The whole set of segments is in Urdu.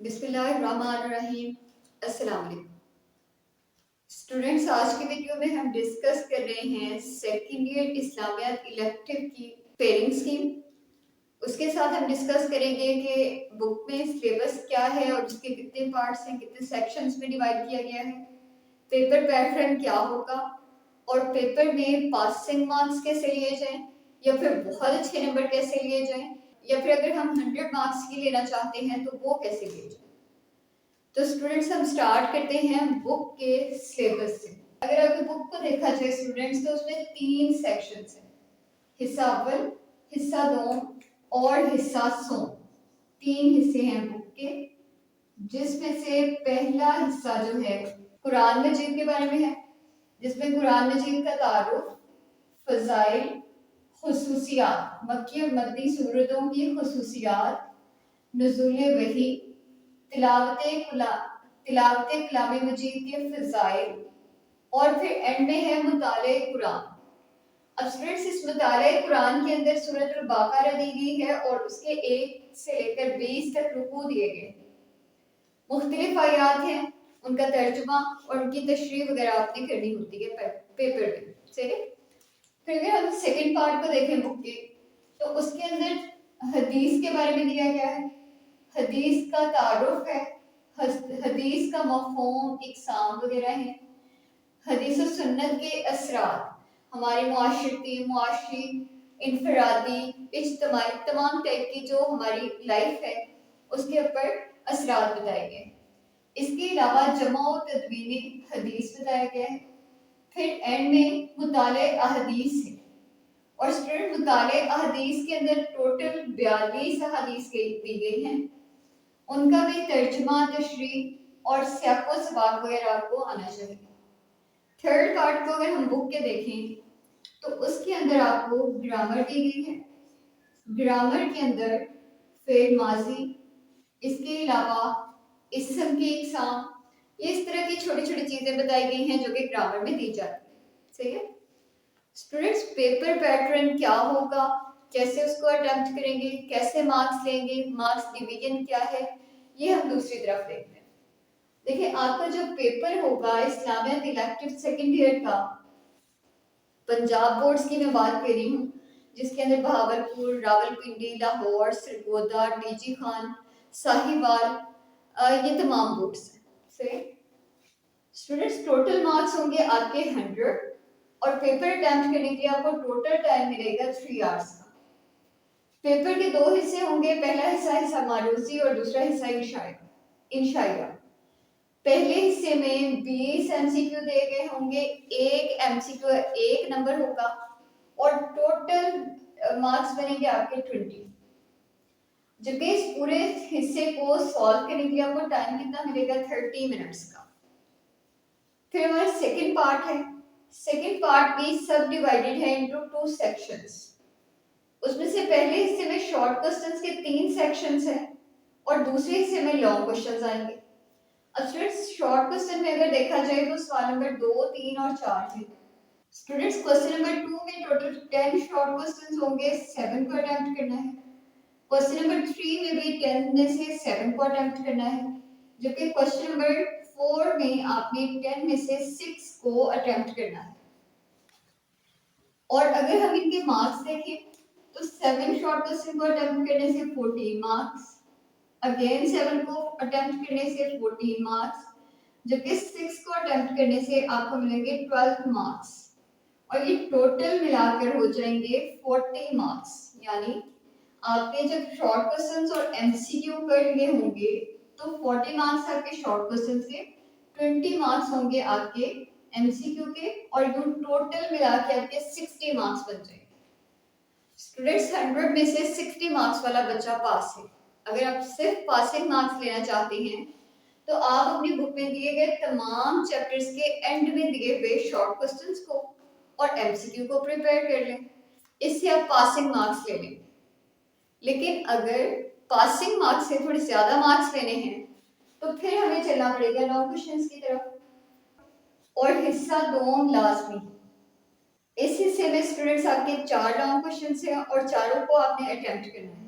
بسم اللہ الرحمن الرحیم۔ السلام علیکم اسٹوڈینٹس، آج کی ویڈیو میں ہم ڈسکس کر رہے ہیں سیکنڈ ایئر اسلامیات الیکٹیو کی پیرنگ اسکیم۔ اس کے ساتھ ہم ڈسکس کریں گے کہ بک میں سلیبس کیا ہے اور اس کے کتنے پارٹس ہیں، کتنے سیکشنز میں ڈیوائڈ کیا گیا ہے، پیپر پیٹرن کیا ہوگا، اور پیپر میں پاسنگ مارکس کیسے لیے جائیں، یا پھر بہت اچھے نمبر کیسے لیے جائیں، یا پھر اگر ہم 100 مارکس کی لینا چاہتے ہیں تو وہ کیسے لیے جائیں۔ تو اسٹوڈینٹس ہم سٹارٹ کرتے ہیں بک کے سلیبس سے۔ اگر آپ کی بک کو دیکھا جائے اسٹوڈینٹس تو اس میں 3 سیکشنز ہیں، حصہ اول، حصہ دوم اور حصہ سوم۔ 3 حصے ہیں بک کے، جس میں سے پہلا حصہ جو ہے قرآن مجید کے بارے میں ہے، جس میں قرآن مجید کا تعارف، فضائل، خصوصیات، مکی اور مدنی سورتوں کی خصوصیات، نزول وحی، تلاوت کلام مجید کے فضائل، اور پھر اینڈ میں ہے مطالعہ قرآن۔ اب اسٹوڈنٹس اس مطالعہ قرآن کے اندر سورۃ البقرہ دی گئی ہے اور اس کے 1 سے لے کر 20 تک رکوع دیے گئے۔ مختلف آیات ہیں، ان کا ترجمہ اور ان کی تشریح وغیرہ آپ نے کرنی ہوتی ہے پیپر میں، صحیح ہے؟ پھر اگر ہم سیکنڈ پارٹ کو دیکھیں بک کے تو اس کے اندر حدیث کے بارے میں دیا گیا ہے، حدیث کا تعارف ہے، حدیث کا مفہوم، اقسام وغیرہ ہیں، حدیث و سنت کے اثرات، ہماری معاشی، انفرادی، اجتماعی، تمام ٹائپ کی جو ہماری لائف ہے اس کے اوپر اثرات بتائے گئے ہیں۔ اس کے علاوہ جمع و تدوین حدیث بتایا گیا ہے۔ پھر اینڈ میں مطالعہ احادیث ہے، اور اسٹوڈنٹ مطالعہ احادیث کے اندر ٹوٹل 42 احادیث دی گئی ہیں، ان کا بھی ترجمہ، تشریح اور سیاق و سباق وغیرہ آپ کو آنا چاہیے۔ تھرڈ پارٹ کو اگر ہم بک کے دیکھیں تو اس کے اندر آپ کو گرامر دی گئی ہے۔ گرامر کے اندر فعل ماضی، اس کے علاوہ اسم کی اقسام، اس طرح کی چھوٹی چھوٹی چیزیں بتائی گئی ہیں جو کہ گرامر میں دی جاتی ہیں، صحیح ہے؟ اسٹوڈنٹس پیپر پیٹرن کیا ہوگا، کیسے اس کو اٹیمپٹ کریں گے، کیسے مارکس لیں گے، مارکس ڈویژن کیا ہے، یہ ہم دوسری طرف دیکھتے ہیں۔ دیکھیں آپ کا جو پیپر ہوگا اسلامیات الیکٹیو سیکنڈ ایئر کا، پنجاب بورڈز کی میں بات کر رہی ہوں، جس کے اندر بہاولپور، راولپنڈی، لاہور، سرگودا، ڈی جی خان، ساہیوال، یہ تمام بورڈز ہیں، صحیح؟ اسٹوڈنٹس ٹوٹل مارکس ہوں گے آپ کے 100، اور پیپر اٹیمپٹ کرنے کے لیے آپ کو ٹوٹل ٹائم ملے گا 3 آورس کا۔ پیپر کے 2 حصے ہوں گے، پہلا حصہ معروضی اور دوسرا حصہ انشائیہ۔ پہلے حصے میں 20 ایم سی کیو دیے گئے ہوں گے، ایک ایم سی کیو 1 نمبر ہوگا، اور ٹوٹل مارکس بنے گے آپ کے 20۔ جبکہ اس پورے حصے کو سالو کرنے کے لیے آپ کو ٹائم کتنا ملے گا؟ 30 منٹس کا۔ پھر ہمارا سیکنڈ پارٹ ہے، سیکنڈ پارٹ بھی سب ڈیوائیڈڈ ہے انٹو 2 سیکشنز۔ اس میں سے پہلے حصے میں شارٹ کوسچنز کے 3 سیکشنز ہیں، اور دوسرے حصے میں لانگ کوسچنز آئیں گے۔ اب اسٹوڈنٹس شارٹ کوسچن میں اگر دیکھا جائے تو سوال نمبر 2، 3 اور 4 ہے۔ اسٹوڈنٹس کوسچن نمبر 2 میں ٹوٹل 10 شارٹ کوسچنز ہوں گے، 7 کو اٹیمپٹ کرنا ہے۔ کوسچن نمبر 3 میں بھی 10 میں سے 7 کو اٹیمپٹ کرنا ہے، جبکہ کوسچن نمبر 4 میں آپ نے 10 میں سے 6 کو اٹیمپٹ کرنا ہے۔ اور اگر ہم ان کے مارکس دیکھیں تو 7 شارٹ کوسچن کو اٹیمپٹ کرنے سے 14 مارکس، اگین 7 کو اٹیمپٹ کرنے سے 14 مارکس، جبکہ 6 کو اٹیمپٹ کرنے سے آپ کو ملیں گے 12 مارکس، اور یہ ٹوٹل ملا کر ہو جائیں گے 40 مارکس۔ یعنی آپ نے جب شارٹ کوسچنز اور ایم سی کیو کر لیے ہوں گے تو 40 مارکس آپ کے شارٹ کوسچنز کے، 20 مارکس ہوں گے آپ کے ایم سی کیو کے، اور یہ ٹوٹل ملا کے آپ کے 60 مارکس بن جائیں گے۔ اسٹوڈنٹس 100 میں سے 60 مارکس والا بچہ پاس ہے۔ اگر آپ صرف پاسنگ مارکس لینا چاہتے ہیں تو آپ اپنی بک میں دیے گئے تمام چیپٹرز کے اینڈ میں دیے ہوئے شارٹ کوسچنز کو اور ایم سی کیو کو پریپیئر کر لیں، اس سے آپ پاسنگ مارکس لے لیں۔ لیکن اگر پاسنگ مارکس سے تھوڑے زیادہ مارکس لینے ہیں تو پھر ہمیں چلنا پڑے گا لانگ کوسچنز کی طرف، اور حصہ دوم لازمی۔ اس حصے میں اسٹوڈنٹس آپ کے 4 لانگ کوسچنز ہیں اور چاروں کو آپ نے اٹیمپٹ کرنا ہے۔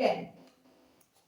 10।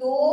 2